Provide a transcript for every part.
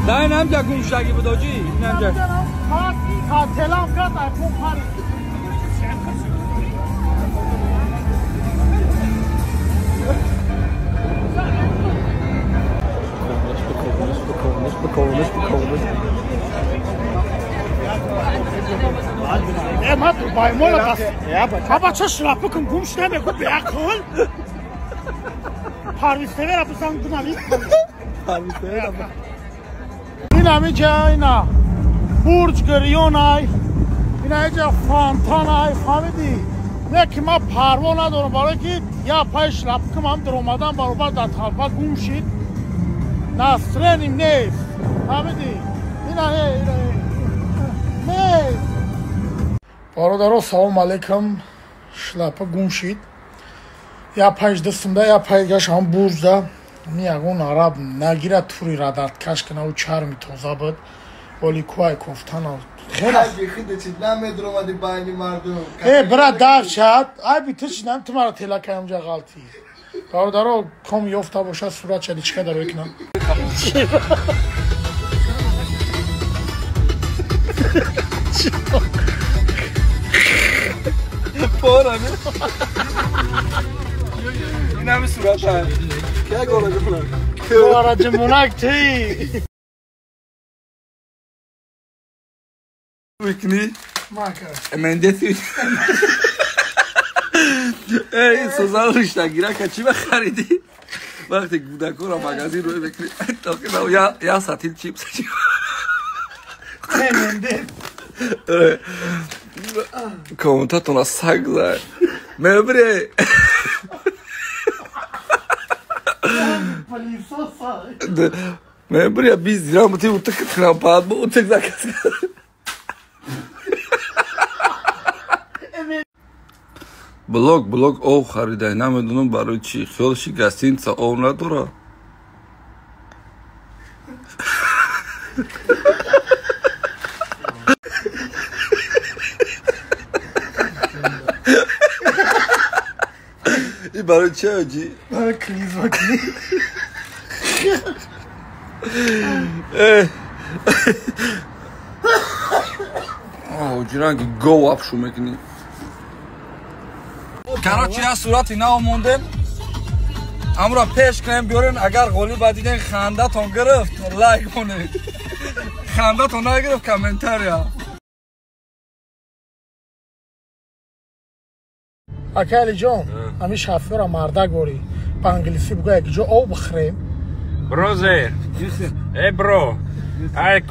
نه نمجا گمشگی بود آجی نمجا تلام کرد ایفون پاری ما تو بایمون بس بابا چه شلاپه کن گمش نمیگو بیاکل پارویسته را بزن دونالی این همه جا اینا برج گریون های اینا اینجا فانتان های فهمیدی نه که ما پروا ندارم برای که یا پای شلاپه کم هم در اومدن برابر در طرفا گم شید نسترنیم نیست فهمیدی اینا نیست برادرها سلام علیکم شلاپه گم شید یا پایش دستمده یا پایگش هم برجده میگون عرب نگیره توری ردت کش کنه و چرمی تازه بود ولی کوهای کفتن خیلی خیلی چید نمیدر اومدی بینی مردم برا دف شد ای بیتش نم تو مرا تیلا کنم جا غلطی برادرها کم یفته باشه صورت شدی چکه داره بکنم پارانه این همه صورت هست که گوره جمونک گوره جمونک تی بکنی؟ ما کرد منده تی ای سوزا رشته گیره که چی بخریدی؟ وقتی گودکو را مگازین روی بکنی تا که نو یا ساتیل چیپس منده کامنتاتون از سگ زد مبره مبره بیز دیرم بطی اوتک کنم پاد با اوتک زکست بلوگ او خریده نمیدونم برای چی خیالشی گستین تا او نداره این برای چه آجی؟ برای کلیز و کلیز جیران که گو اپشو میکنی کراچی ها صورتی نو موندن امرا پیش کنیم بیارن اگر غولی بدیدن خنده تون گرفت لایک کنید خنده تون نگرفت کامنتر یا اکالی جان همی شافیرا مرده گوری با انگلیسی بگو یک جا او بخریم بروزر ای برو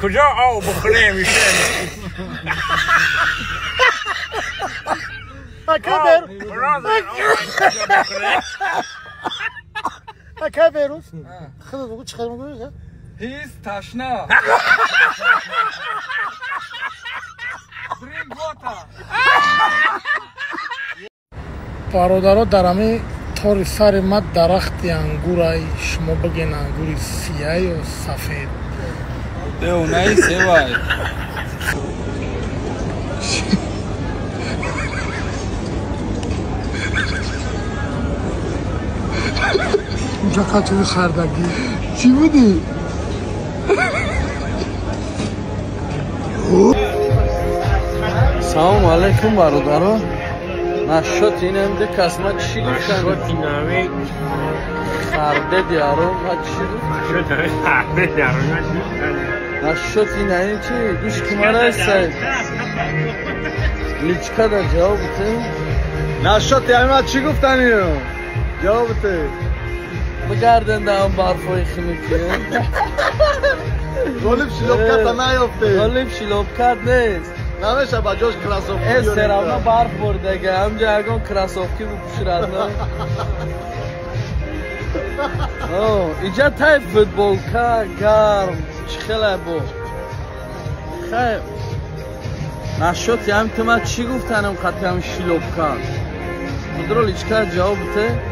کجا او بخوریم میشه اکا بیروز خود بگو چه خیلی بگو هیز تشنا درینک واتا برادرها در همه طور سر ما درخت انگورای شما بگین انگوری سیاه یا سفید دیو نایی سیوای اونجا قطعی خردگی چی بودی؟ سلام علیکم برادرها نشد این امده کسما چی گفتن؟ نشد این همه خرده دیارو ما چی گفت؟ نشد همه خرده دیارو نشد این همه چی؟ گوش کماره هستید لیچکا در جواب بته؟ نشد همه چی گفتن اینو؟ جواب بته بگردن در هم برفای خیمیکیه غالب شلوب کرد نیافته غالب شلوب کرد نیست نمیشه با جاش کراسوفکی استراما برف برده گه همجا اگه کراسوفکی بپوشی رد اینجا تای فوتبال که گرم چی خیلی بو خیلی نشد هم تو ما چی گفتنم خطی هم شلوب کرد مدرو لیچکا جواب بته